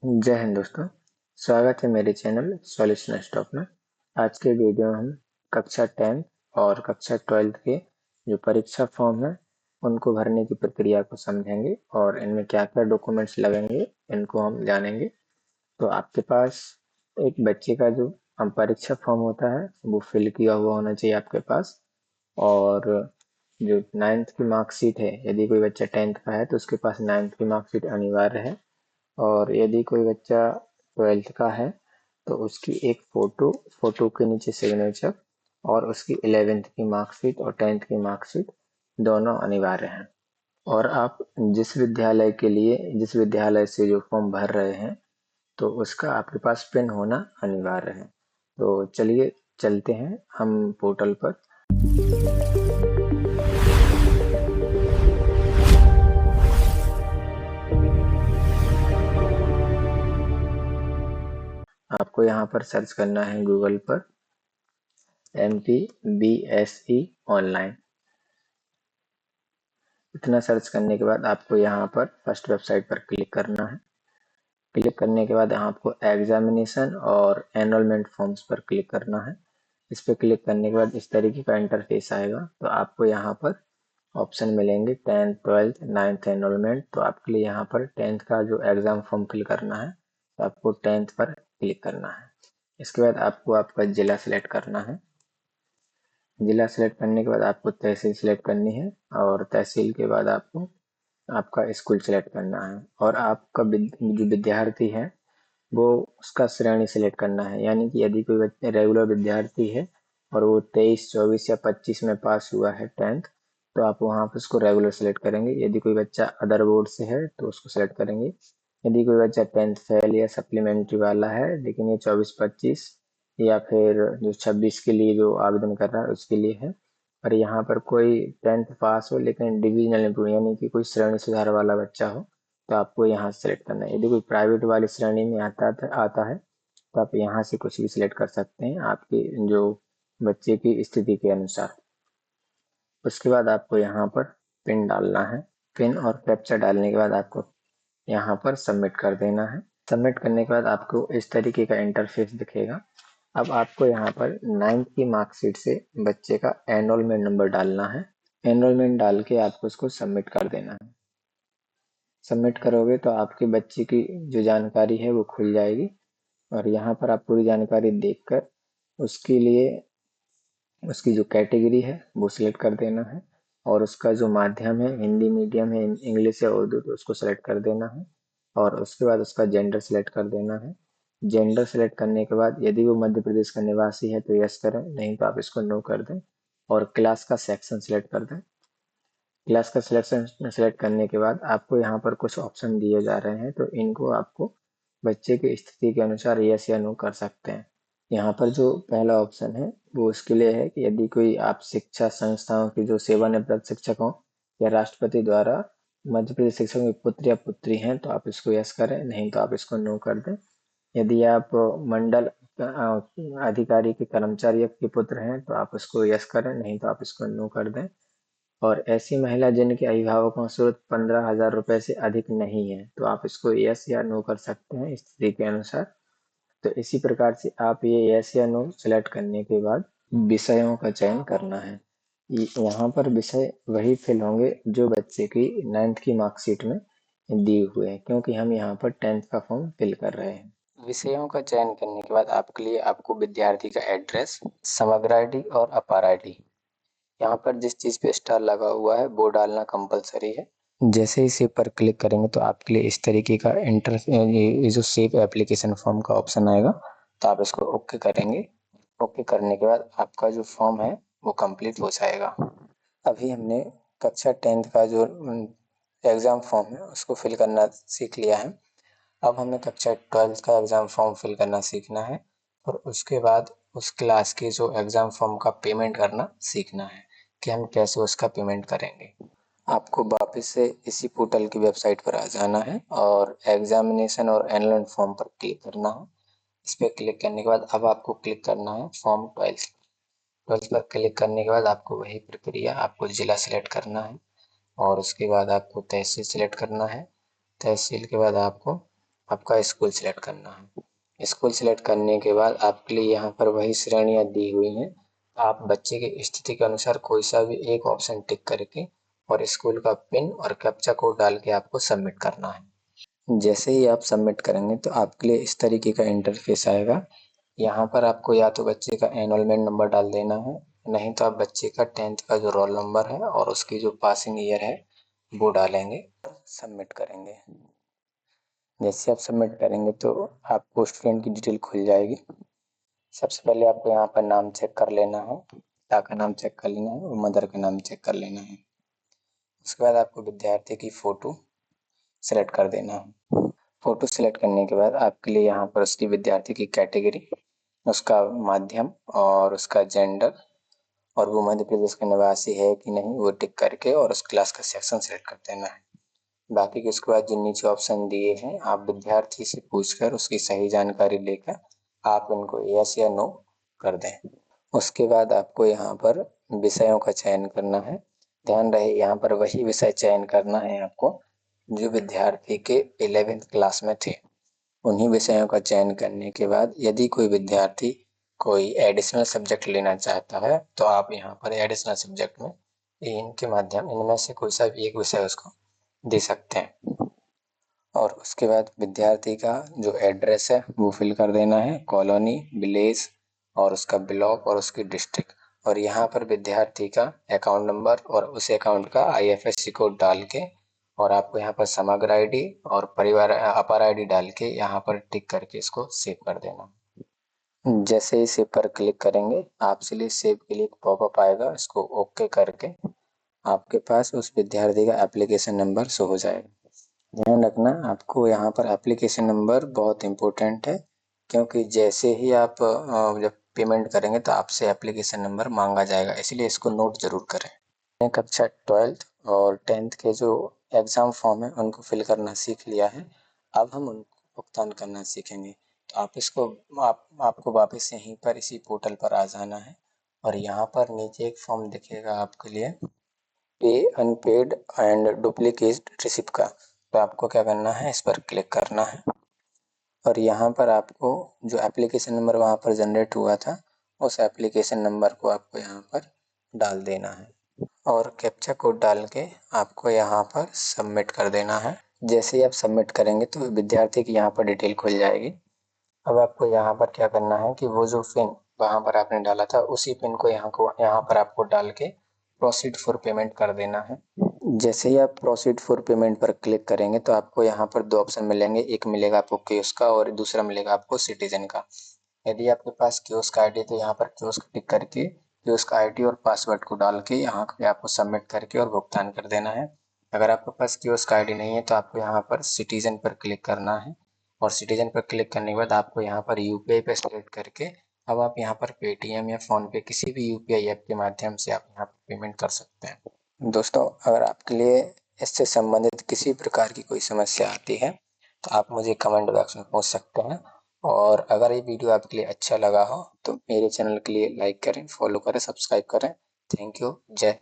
जय हिंद दोस्तों। स्वागत है मेरे चैनल सॉल्यूशन स्टॉक में। आज के वीडियो में हम कक्षा 10 और कक्षा 12 के जो परीक्षा फॉर्म है उनको भरने की प्रक्रिया को समझेंगे और इनमें क्या क्या डॉक्यूमेंट्स लगेंगे इनको हम जानेंगे। तो आपके पास एक बच्चे का जो परीक्षा फॉर्म होता है वो फिल किया हुआ होना चाहिए आपके पास। और जो 9th की मार्कशीट है, यदि कोई बच्चा 10th का है तो उसके पास 9th की मार्कशीट अनिवार्य है। और यदि कोई बच्चा 12th का है तो उसकी एक फोटो के नीचे सिग्नेचर और उसकी 11th की मार्कशीट और 10th की मार्कशीट दोनों अनिवार्य हैं। और आप जिस विद्यालय से जो फॉर्म भर रहे हैं तो उसका आपके पास पिन होना अनिवार्य है। तो चलिए चलते हैं हम पोर्टल पर। आपको यहाँ पर सर्च करना है गूगल पर MPBSE ऑनलाइन। इतना सर्च करने के बाद आपको यहाँ पर फर्स्ट वेबसाइट पर क्लिक करना है। क्लिक करने के बाद यहाँ आपको एग्जामिनेशन और एनरोलमेंट फॉर्म्स पर क्लिक करना है। इस पर क्लिक करने के बाद इस तरीके का इंटरफेस आएगा। तो आपको यहाँ पर ऑप्शन मिलेंगे 10th 12th 9th एनरोलमेंट। तो आपके लिए यहाँ पर 10th का जो एग्जाम फॉर्म फिल करना है तो आपको 10th पर क्लिक करना है। इसके बाद आपको आपका जिला सिलेक्ट करना है। जिला सेलेक्ट करने के बाद आपको तहसील सेलेक्ट करनी है और तहसील के बाद आपको आपका स्कूल सेलेक्ट करना है। और आपका जो विद्यार्थी है वो उसका श्रेणी सेलेक्ट करना है। यानी कि यदि कोई रेगुलर विद्यार्थी है और वो 23 24 या 25 में पास हुआ है 10th तो आप वहाँ पर उसको रेगुलर सेलेक्ट करेंगे। यदि कोई बच्चा अदर बोर्ड से है तो उसको सेलेक्ट करेंगे। यदि कोई बच्चा 10th फेल या सप्लीमेंट्री वाला है लेकिन ये 24 25 या फिर जो 26 के लिए जो आवेदन कर रहा है उसके लिए है। और यहाँ पर कोई 10th पास हो लेकिन डिविजनल इम्प्रूव यानी कि कोई श्रेणी सुधार वाला बच्चा हो तो आपको यहाँ सेलेक्ट करना है। यदि कोई प्राइवेट वाली श्रेणी में आता है तो आप यहाँ से कुछ भी सिलेक्ट कर सकते हैं आपके जो बच्चे की स्थिति के अनुसार। उसके बाद आपको यहाँ पर पिन डालना है। पिन और कैप्चा डालने के बाद आपको यहाँ पर सबमिट कर देना है। सबमिट करने के बाद आपको इस तरीके का इंटरफेस दिखेगा। अब आपको यहाँ पर 9th की मार्कशीट से बच्चे का एनरोलमेंट नंबर डालना है। एनरोलमेंट डाल के आपको उसको सबमिट कर देना है। सबमिट करोगे तो आपके बच्चे की जो जानकारी है वो खुल जाएगी और यहाँ पर आप पूरी जानकारी देखकर उसके लिए उसकी जो कैटेगरी है वो सिलेक्ट कर देना है। और उसका जो माध्यम है हिंदी मीडियम है इंग्लिश या उर्दू तो उसको सेलेक्ट कर देना है। और उसके बाद उसका जेंडर सेलेक्ट कर देना है। जेंडर सेलेक्ट करने के बाद यदि वो मध्य प्रदेश का निवासी है तो यस करें, नहीं तो आप इसको नो कर दें। और क्लास का सेक्शन सेलेक्ट कर दें। क्लास का सिलेक्शन सेलेक्ट करने के बाद आपको यहाँ पर कुछ ऑप्शन दिए जा रहे हैं तो इनको आपको बच्चे की स्थिति के अनुसार यस या नो कर सकते हैं। यहाँ पर जो पहला ऑप्शन है वो उसके लिए है कि यदि कोई आप शिक्षा संस्थाओं की जो सेवानिवृत्त शिक्षक हो या राष्ट्रपति द्वारा मध्य प्रदेश शिक्षकों के पुत्र या पुत्री हैं तो आप इसको यस करें, नहीं तो आप इसको नो कर दें। यदि आप मंडल अधिकारी के कर्मचारी के पुत्र हैं तो आप इसको यस करें, नहीं तो आप इसको नो कर दें। और ऐसी महिला जिनके अभिभावकों स्रोत 15,000 रुपए से अधिक नहीं है तो आप इसको यस या नो कर सकते हैं स्थिति के अनुसार। तो इसी प्रकार से आप ये यस या नो सेलेक्ट करने के बाद विषयों का चयन करना है। यहाँ पर विषय वही फिल होंगे जो बच्चे की 9th की मार्कशीट में दिए हुए हैं, क्योंकि हम यहाँ पर 10th का फॉर्म फिल कर रहे हैं। विषयों का चयन करने के बाद आपके लिए आपको विद्यार्थी का एड्रेस, समग्र आईडी और अपार आईडी, यहाँ पर जिस चीज़ पे स्टार लगा हुआ है वो डालना कंपलसरी है। जैसे ही सेव पर क्लिक करेंगे तो आपके लिए इस तरीके का ये जो सेव एप्लीकेशन फॉर्म का ऑप्शन आएगा तो आप इसको ओके करेंगे। ओके करने के बाद आपका जो फॉर्म है वो कंप्लीट हो जाएगा। अभी हमने कक्षा 10th का जो एग्ज़ाम फॉर्म है उसको फिल करना सीख लिया है। अब हमें कक्षा 12th का एग्ज़ाम फॉर्म फिल करना सीखना है और उसके बाद उस क्लास के जो एग्ज़ाम फॉर्म का पेमेंट करना सीखना है कि हम कैसे उसका पेमेंट करेंगे। आपको वापस से इसी पोर्टल की वेबसाइट पर आ जाना है और एग्जामिनेशन और एनरोलमेंट फॉर्म पर क्लिक करना है। इस पर क्लिक करने के बाद अब आपको क्लिक करना है फॉर्म 12 पर क्लिक करने के बाद आपको वही प्रक्रिया, आपको जिला सेलेक्ट करना है और उसके बाद आपको तहसील सेलेक्ट करना है। तहसील के बाद आपको आपका स्कूल सिलेक्ट करना है। स्कूल सिलेक्ट करने के बाद आपके लिए यहाँ पर वही श्रेणियाँ दी हुई हैं। आप बच्चे की स्थिति के अनुसार कोई सा भी एक ऑप्शन टिक करके और स्कूल का पिन और कैप्चा कोड डाल के आपको सबमिट करना है। जैसे ही आप सबमिट करेंगे तो आपके लिए इस तरीके का इंटरफेस आएगा। यहाँ पर आपको या तो बच्चे का एनरोलमेंट नंबर डाल देना है, नहीं तो आप बच्चे का 10th का जो रोल नंबर है और उसकी जो पासिंग ईयर है वो डालेंगे, सबमिट करेंगे। जैसे आप सबमिट करेंगे तो आपको स्टूडेंट की डिटेल खुल जाएगी। सबसे पहले आपको यहाँ पर नाम चेक कर लेना है, पिता का नाम चेक कर लेना है और मदर का नाम चेक कर लेना है। उसके बाद आपको विद्यार्थी की फ़ोटो सेलेक्ट कर देना है। फ़ोटो सेलेक्ट करने के बाद आपके लिए यहाँ पर उसकी विद्यार्थी की कैटेगरी, उसका माध्यम और उसका जेंडर और वो मध्य प्रदेश का निवासी है कि नहीं वो टिक करके और उस क्लास का सेक्शन सेलेक्ट कर देना है। बाकी के उसके बाद जो नीचे ऑप्शन दिए हैं आप विद्यार्थी से पूछकर उसकी सही जानकारी लेकर आप इनको यस या नो कर दें। उसके बाद आपको यहाँ पर विषयों का चयन करना है। ध्यान रहे यहाँ पर वही विषय चयन करना है आपको जो विद्यार्थी के 11th क्लास में थे। उन्हीं विषयों का चयन करने के बाद यदि कोई विद्यार्थी कोई एडिशनल सब्जेक्ट लेना चाहता है तो आप यहाँ पर एडिशनल सब्जेक्ट में इनके माध्यम इनमें से कोई सा भी एक विषय उसको दे सकते हैं। और उसके बाद विद्यार्थी का जो एड्रेस है वो फिल कर देना है, कॉलोनी, विलेज और उसका ब्लॉक और उसकी डिस्ट्रिक्ट। और यहाँ पर विद्यार्थी का अकाउंट नंबर और उस अकाउंट का IFSC कोड डाल के और आपको यहाँ पर समग्र आईडी और परिवार अपार आईडी डाल के यहाँ पर टिक करके इसको सेव कर देना। जैसे ही सेव पर क्लिक करेंगे आपके लिए सेव के लिए एक पॉपअप आएगा, इसको ओके करके आपके पास उस विद्यार्थी का एप्लीकेशन नंबर शो हो जाएगा। ध्यान रखना आपको यहाँ पर एप्लीकेशन नंबर बहुत इम्पोर्टेंट है, क्योंकि जैसे ही आप जब पेमेंट करेंगे तो आपसे एप्लीकेशन नंबर मांगा जाएगा, इसलिए इसको नोट जरूर करें। कक्षा 12th और 10th के जो एग्ज़ाम फॉर्म है उनको फिल करना सीख लिया है, अब हम उनको भुगतान करना सीखेंगे। तो आप इसको आपको वापस यहीं पर इसी पोर्टल पर आ जाना है और यहाँ पर नीचे एक फॉर्म दिखेगा आपके लिए पे अनपेड एंड डुप्लीकेट रिसिप्ट का। तो आपको क्या करना है, इस पर क्लिक करना है और यहाँ पर आपको जो एप्लीकेशन नंबर वहाँ पर जनरेट हुआ था उस एप्लीकेशन नंबर को आपको यहाँ पर डाल देना है और कैप्चा कोड डाल के आपको यहाँ पर सबमिट कर देना है। जैसे ही आप सबमिट करेंगे तो विद्यार्थी की यहाँ पर डिटेल खुल जाएगी। अब आपको यहाँ पर क्या करना है कि वो जो पिन वहाँ पर आपने डाला था उसी पिन को यहाँ पर आपको डाल के प्रोसीड फॉर पेमेंट कर देना है। जैसे ही आप प्रोसीड फॉर पेमेंट पर क्लिक करेंगे तो आपको यहाँ पर दो ऑप्शन मिलेंगे, एक मिलेगा आपको कियोस्क का और दूसरा मिलेगा आपको सिटीजन का। यदि आपके पास कियोस्क आईडी तो यहाँ पर कियोस्क टिक करके कियोस्क आईडी और पासवर्ड को डाल के यहाँ पे आपको सबमिट करके और भुगतान कर देना है। अगर आपके पास कियोस्क आईडी नहीं है तो आपको यहाँ पर सिटीजन पर क्लिक करना है और सिटीजन पर क्लिक करने के बाद आपको यहाँ पर यूपीआई पे सेलेक्ट करके अब आप यहाँ पर पेटीएम या फ़ोन पे किसी भी यूपीआई ऐप के माध्यम से आप यहाँ पर पेमेंट कर सकते हैं। दोस्तों अगर आपके लिए इससे संबंधित किसी प्रकार की कोई समस्या आती है तो आप मुझे कमेंट बॉक्स में पूछ सकते हैं और अगर ये वीडियो आपके लिए अच्छा लगा हो तो मेरे चैनल के लिए लाइक करें, फॉलो करें, सब्सक्राइब करें। Thank you. जय